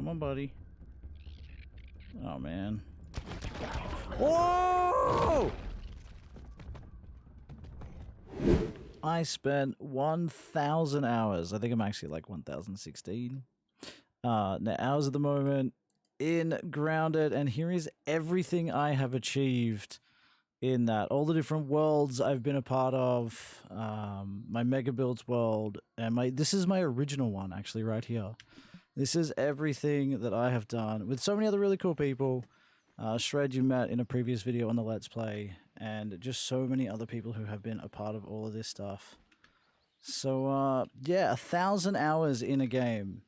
Come on, buddy. Oh, man. Whoa! I spent 1,000 hours. I think I'm actually like 1,016 hours at the moment in Grounded, and here is everything I have achieved in that. All the different worlds I've been a part of, my Mega Builds world, and this is my original one, actually, right here. This is everything that I have done with so many other really cool people. Shred you met in a previous video on the Let's Play, and just so many other people who have been a part of all of this stuff. So, yeah, 1,000 hours in a game.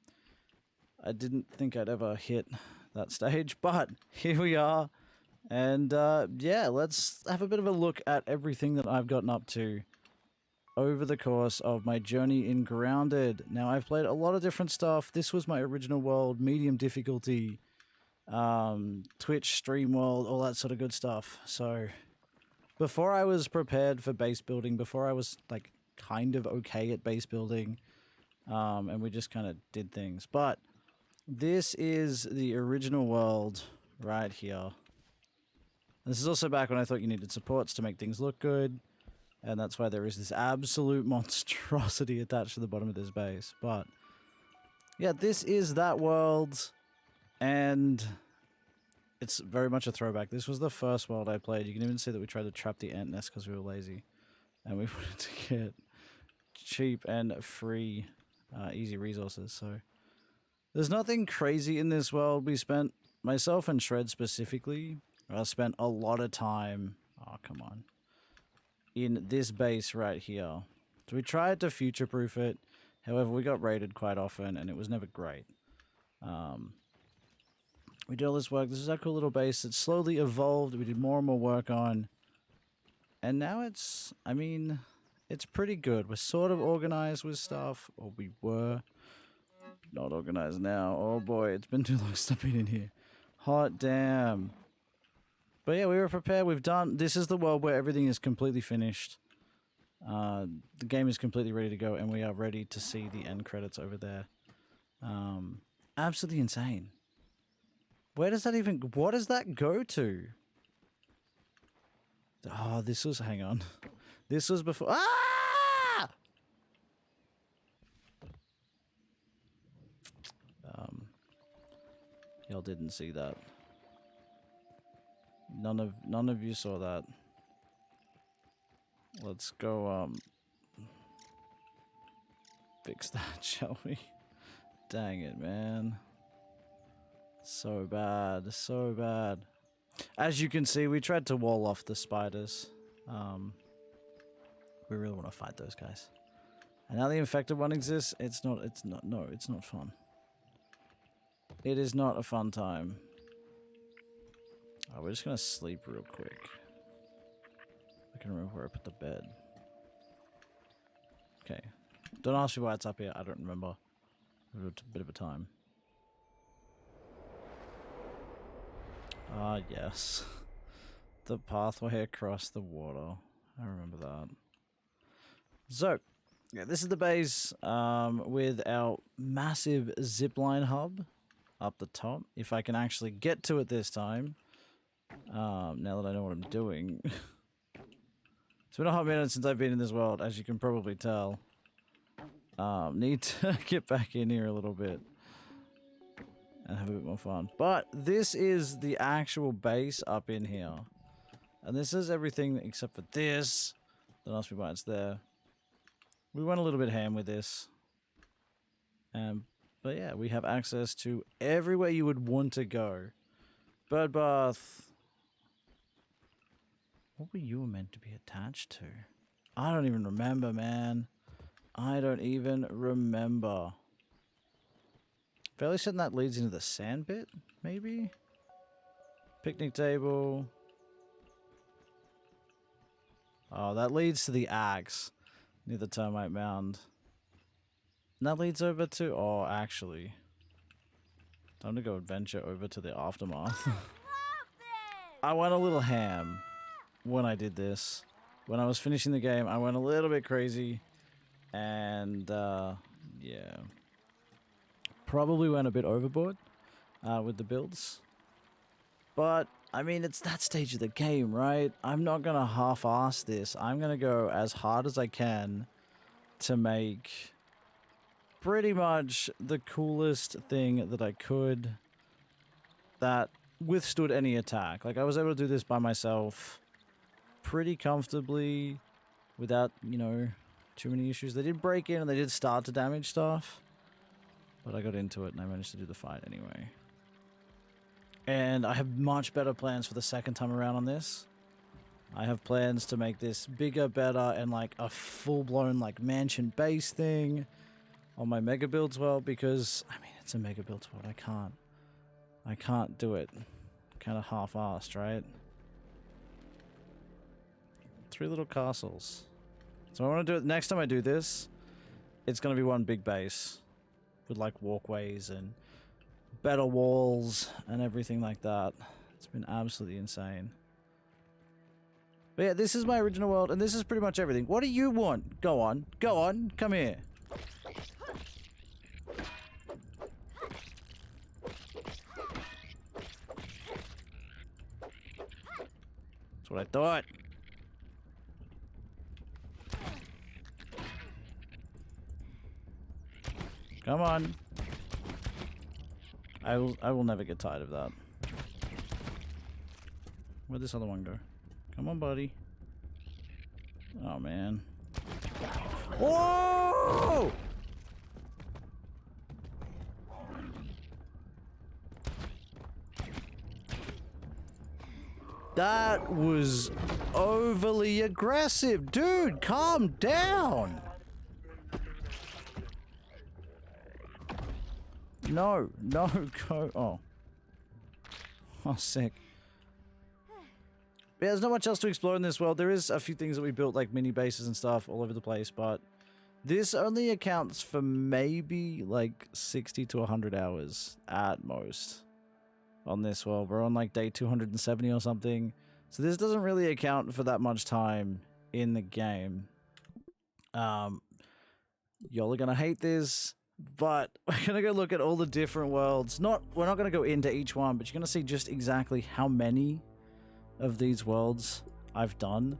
I didn't think I'd ever hit that stage, but here we are. And, yeah, let's have a bit of a look at everything that I've gotten up to over the course of my journey in Grounded. Now, I've played a lot of different stuff. This was my original world, medium difficulty. Twitch stream world, all that sort of good stuff. So before I was prepared for base building, before I was like kind of okay at base building, and we just kind of did things. But this is the original world right here. This is also back when I thought you needed supports to make things look good, and that's why there is this absolute monstrosity attached to the bottom of this base. But yeah, this is that world. And it's very much a throwback. This was the first world I played. You can even see that we tried to trap the ant nest because we were lazy. And we wanted to get cheap and free, easy resources. So there's nothing crazy in this world. We spent, myself and Shred specifically, spent a lot of time, oh come on, in this base right here. So we tried to future-proof it. However, we got raided quite often and it was never great. We did all this work. This is our cool little base. It slowly evolved. We did more and more work on. And now it's, I mean, it's pretty good. We're sort of organized with stuff. Or we were. Not organized now. Oh boy, it's been too long since I've been in here. Hot damn. But yeah, we were prepared. We've done, this is the world where everything is completely finished. The game is completely ready to go. And we are ready to see the end credits over there. Absolutely insane. Where does that even... What does that go to? Oh, this was... Hang on. This was before... Ah! Y'all didn't see that. None of you saw that. Let's go, fix that, shall we? Dang it, man. So bad, so bad. As you can see, we tried to wall off the spiders. We really want to fight those guys. And now the infected one exists, it's not fun. It is not a fun time. Oh, we're just gonna sleep real quick. I can remember where I put the bed. Okay. Don't ask me why it's up here, I don't remember. It's a bit of a time. Ah, yes. The pathway across the water. I remember that. So, yeah, this is the base with our massive zipline hub up the top. If I can actually get to it this time. Now that I know what I'm doing. It's been a hot minute since I've been in this world, as you can probably tell. Need to get back in here a little bit. And have a bit more fun. But this is the actual base up in here. And this is everything except for this. Don't ask me why it's there. We went a little bit ham with this. But yeah, we have access to everywhere you would want to go. Bird bath. What were you meant to be attached to? I don't even remember, man. I don't even remember. Fairly certain that leads into the sand bit, maybe? Picnic table. Oh, that leads to the axe near the termite mound. And that leads over to... Oh, actually. Time to go adventure over to the aftermath. I went a little ham when I did this. When I was finishing the game, I went a little bit crazy. And, yeah. Probably went a bit overboard. with the builds. But, I mean, it's that stage of the game, right? I'm not going to half-ass this. I'm going to go as hard as I can to make pretty much the coolest thing that I could that withstood any attack. Like, I was able to do this by myself pretty comfortably without, you know, too many issues. They did break in and they did start to damage stuff, but I got into it and I managed to do the fight anyway. And I have much better plans for the second time around on this. I have plans to make this bigger, better, and like a full-blown like mansion base thing on my mega builds world, because I mean it's a mega builds world. I can't do it kind of half-assed, right? 3 little castles. So I want to do it next time I do this. It's going to be one big base with like walkways and better walls and everything like that. It's been absolutely insane. But yeah, this is my original world, and this is pretty much everything. What do you want? Go on, come here. That's what I thought. Come on. I will never get tired of that. Where'd this other one go? Come on, buddy. Oh, man. Whoa! That was overly aggressive. Dude, calm down. No, go. Oh. Oh, sick. Yeah, there's not much else to explore in this world. There is a few things that we built, like mini bases and stuff all over the place, but this only accounts for maybe like 60 to 100 hours at most on this world. We're on like day 270 or something. So this doesn't really account for that much time in the game. Y'all are gonna hate this, but we're gonna go look at all the different worlds. We're not gonna go into each one, but you're gonna see just exactly how many of these worlds I've done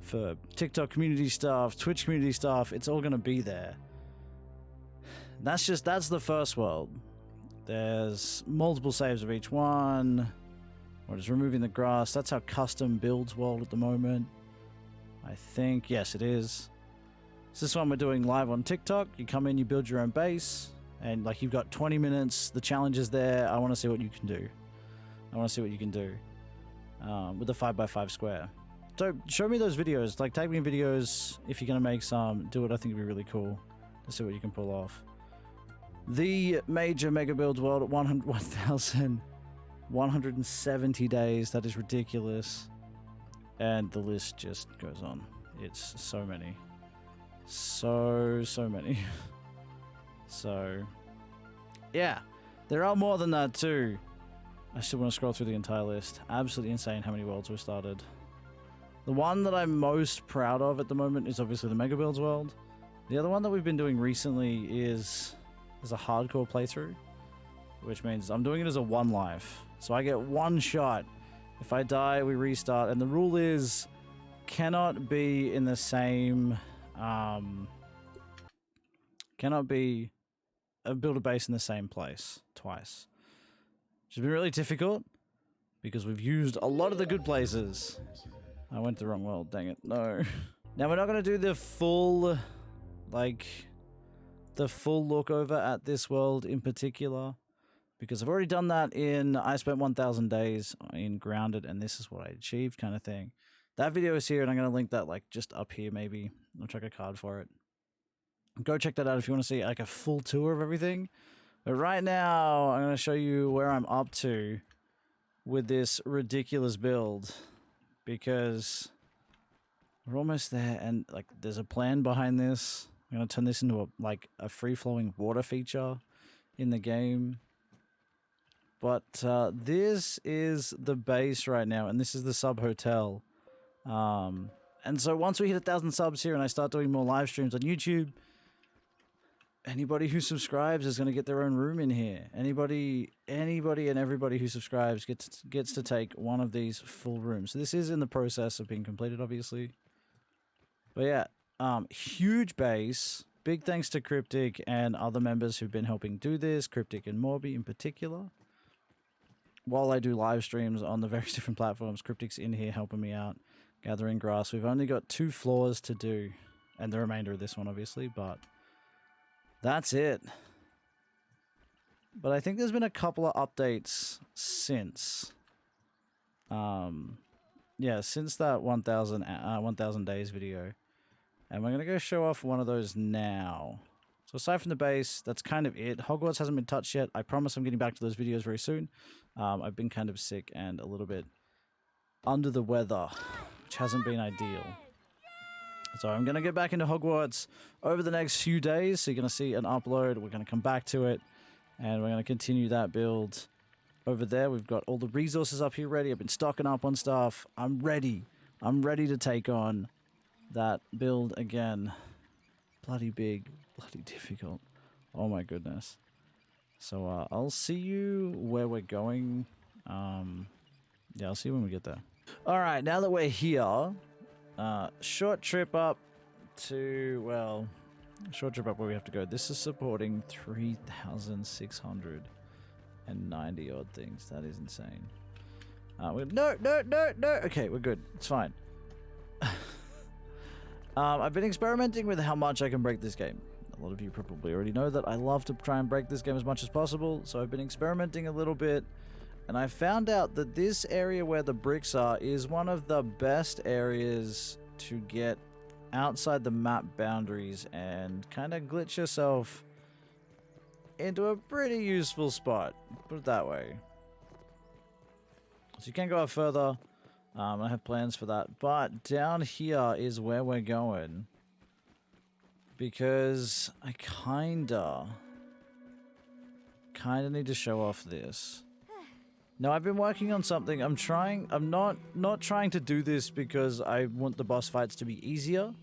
for TikTok community stuff, Twitch community stuff. It's all gonna be there. That's the first world. There's multiple saves of each one. We're just removing the grass. That's our custom builds world at the moment, I think. Yes, it is. So this one we're doing live on TikTok. You come in, you build your own base, and like you've got 20 minutes. The challenge is there. I want to see what you can do. With the 5x5 square. So show me those videos. Like, tag me in videos if you're gonna make some. Do it. I think it'd be really cool to see what you can pull off. The major mega builds world at 1,170 days. That is ridiculous. And the list just goes on. It's so many. So many. So, yeah. There are more than that too. I still want to scroll through the entire list. Absolutely insane how many worlds we've started. The one that I'm most proud of at the moment is obviously the Mega Builds world. The other one that we've been doing recently is a hardcore playthrough, which means I'm doing it as a 1 life. So I get 1 shot. If I die, we restart. And the rule is cannot be in the same... cannot be... build a base in the same place twice. Which has been really difficult because we've used a lot of the good places. I went to the wrong world, dang it. No. Now we're not going to do the full, the full look over at this world in particular, because I've already done that in I spent 1,000 days in Grounded and this is what I achieved kind of thing. That video is here and I'm going to link that like just up here maybe. I'll check a card for it. Go check that out if you want to see like a full tour of everything. But right now, I'm going to show you where I'm up to with this ridiculous build, because we're almost there, and like there's a plan behind this. I'm going to turn this into a free-flowing water feature in the game. But this is the base right now, and this is the sub-hotel. And so once we hit 1,000 subs here and I start doing more live streams on YouTube, Anybody who subscribes is going to get their own room in here. Anybody and everybody who subscribes gets to take one of these full rooms. So this is in the process of being completed, obviously. But yeah, huge base. Big thanks to Cryptic and other members who've been helping do this. Cryptic and Morby in particular. While I do live streams on the various different platforms, Cryptic's in here helping me out, gathering grass. We've only got 2 floors to do, and the remainder of this one, obviously, but that's it. But I think there's been a couple of updates since. Yeah, since that 1,000 days video. And we're going to go show off one of those now. So aside from the base, that's kind of it. Hogwarts hasn't been touched yet. I promise I'm getting back to those videos very soon. I've been kind of sick and a little bit under the weather, which hasn't been ideal. So I'm going to get back into Hogwarts over the next few days. So you're going to see an upload. We're going to come back to it. And we're going to continue that build over there. We've got all the resources up here ready. I've been stocking up on stuff. I'm ready. I'm ready to take on that build again. Bloody big, bloody difficult. Oh my goodness. So I'll see you where we're going. Yeah, I'll see you when we get there. All right, now that we're here, short trip up to, well, short trip up where we have to go. This is supporting 3,690 odd things. That is insane. No. Okay, we're good. It's fine. I've been experimenting with how much I can break this game. A lot of you probably already know that I love to try and break this game as much as possible, so I've been experimenting a little bit, and I found out that this area where the bricks are is one of the best areas to get outside the map boundaries and kind of glitch yourself into a pretty useful spot. Put it that way. So you can go up further. I have plans for that. But down here is where we're going. Because I kinda need to show off this. Now, I've been working on something. I'm not trying to do this because I want the boss fights to be easier. I'm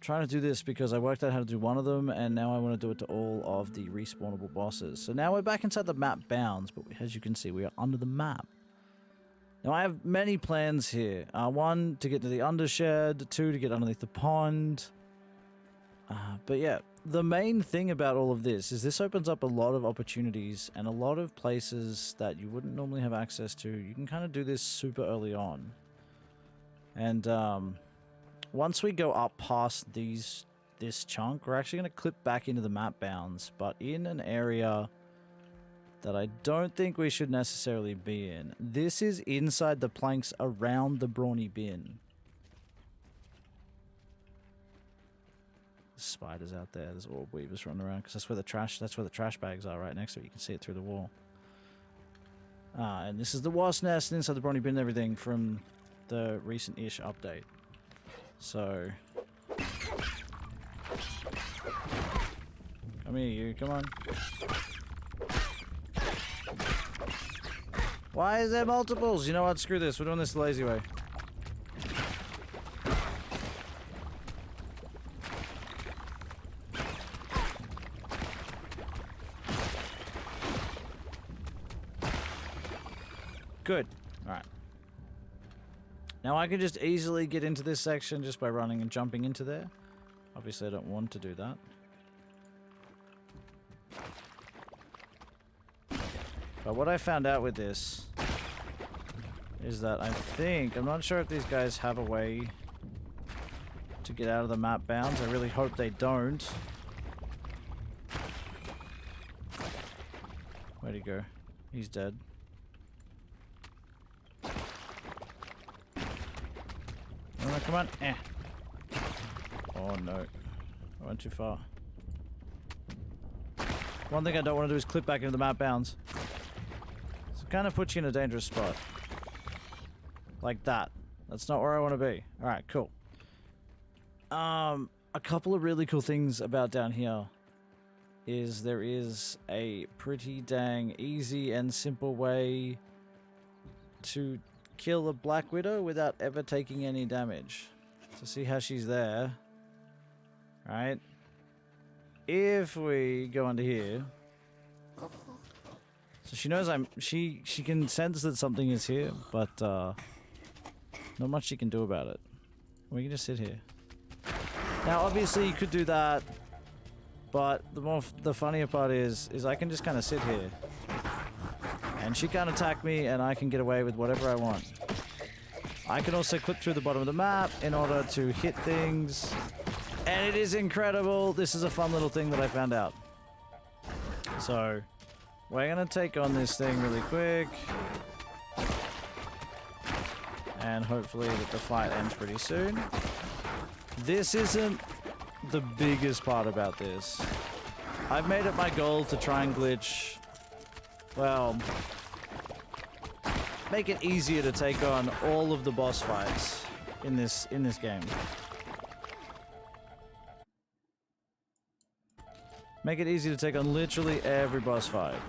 trying to do this because I worked out how to do one of them, and now I want to do it to all of the respawnable bosses. So now we're back inside the map bounds, but as you can see, we are under the map. Now, I have many plans here. 1, to get to the undershed. 2, to get underneath the pond. But yeah, the main thing about all of this is this opens up a lot of opportunities and a lot of places that you wouldn't normally have access to. You can kind of do this super early on. And once we go up past this chunk, we're actually going to clip back into the map bounds, but in an area that I don't think we should necessarily be in. This is inside the planks around the brawny bin. There's spiders out there. There's orb weavers running around because that's where the trash bags are right next to it. You can see it through the wall. And this is the wasp nest inside the brawny bin and everything from the recent-ish update. So come here, you. Come on. Why is there multiples? You know what? Screw this. We're doing this the lazy way. Good. Alright. Now I can just easily get into this section just by running and jumping into there. Obviously I don't want to do that. But what I found out with this is that I'm not sure if these guys have a way to get out of the map bounds. I really hope they don't. Where'd he go? He's dead. Oh, come on. Eh. Oh no. I went too far. One thing I don't want to do is clip back into the map bounds. Kind of puts you in a dangerous spot. Like that. That's not where I want to be. Alright, cool. A couple of really cool things about down here is there is a pretty dang easy and simple way to kill a Black Widow without ever taking any damage. So see how she's there. Right? if we go under here, so she knows she can sense that something is here, but not much she can do about it. We can just sit here. Now, obviously, you could do that, but the funnier part is I can just kind of sit here, and she can't attack me, and I can get away with whatever I want. I can also clip through the bottom of the map in order to hit things, and it is incredible. This is a fun little thing that I found out. So, we're gonna take on this thing really quick, and hopefully that the fight ends pretty soon. This isn't the biggest part about this. I've made it my goal to try and glitch, well, make it easier to take on all of the boss fights in this game. Make it easy to take on literally every boss fight.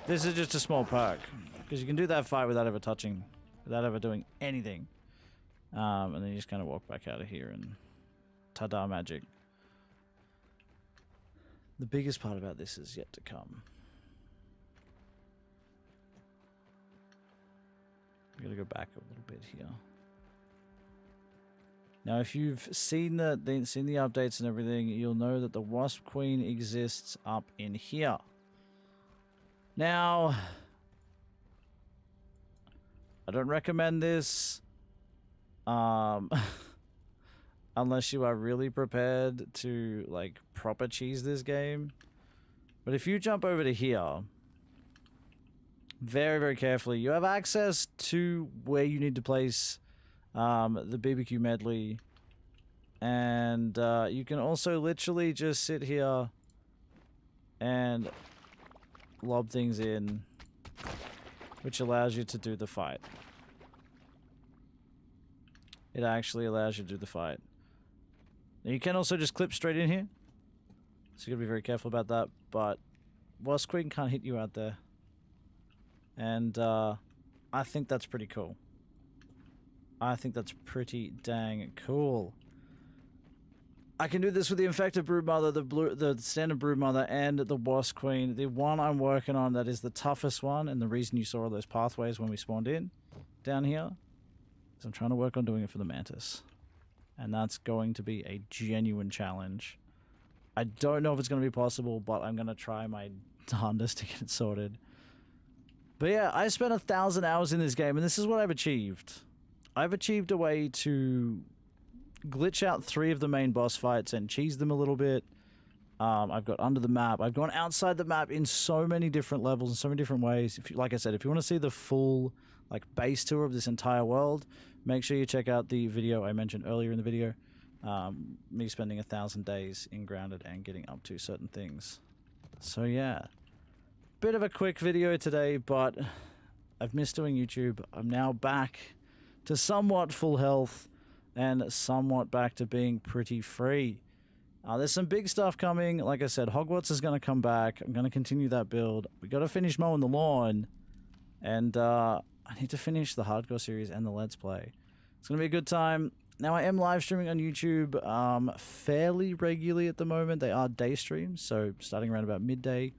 This is just a small perk, because you can do that fight without ever touching, without ever doing anything. And then you just kind of walk back out of here and ta-da magic. The biggest part about this is yet to come. I'm gonna go back a little bit here. Now, if you've seen the updates and everything, you'll know that the Wasp Queen exists up in here. Now, I don't recommend this, unless you are really prepared to, like, proper cheese this game. But if you jump over to here, very, very carefully, you have access to where you need to place the BBQ medley, and you can also literally just sit here and lob things in, which allows you to do the fight. It actually allows you to do the fight. Now, you can also just clip straight in here, so you gotta be very careful about that, but Wasp Queen can't hit you out there. And I think that's pretty cool. I think that's pretty dang cool. I can do this with the Infected Broodmother, the Standard Broodmother, and the Wasp Queen. The one I'm working on that is the toughest one, and the reason you saw all those pathways when we spawned in down here, is I'm trying to work on doing it for the Mantis. And that's going to be a genuine challenge. I don't know if it's going to be possible, but I'm going to try my darndest to get it sorted. But yeah, I spent 1,000 hours in this game, and this is what I've achieved. I've achieved a way to glitch out 3 of the main boss fights and cheese them a little bit. I've got under the map. I've gone outside the map in so many different levels and so many different ways. If you, like I said, if you want to see the full like base tour of this entire world, make sure you check out the video I mentioned earlier in the video. Me spending 1,000 days in Grounded and getting up to certain things. So yeah, bit of a quick video today, but I've missed doing YouTube. I'm now back to somewhat full health and somewhat back to being pretty free. There's some big stuff coming. Like I said, Hogwarts is going to come back. I'm going to continue that build. We got to finish mowing the lawn, and I need to finish the hardcore series and the Let's Play. It's going to be a good time. Now, I am live streaming on YouTube fairly regularly at the moment. They are day streams, so starting around about midday,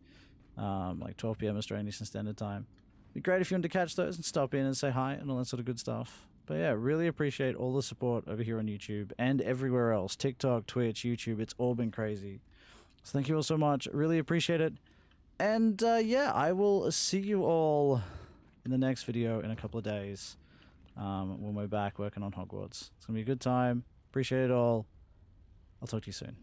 like 12 p.m. Australian Eastern Standard Time. It'd be great if you wanted to catch those and stop in and say hi and all that sort of good stuff. But yeah, really appreciate all the support over here on YouTube and everywhere else. TikTok, Twitch, YouTube, it's all been crazy. So thank you all so much. Really appreciate it. And yeah, I will see you all in the next video in a couple of days when we're back working on Hogwarts. It's going to be a good time. Appreciate it all. I'll talk to you soon.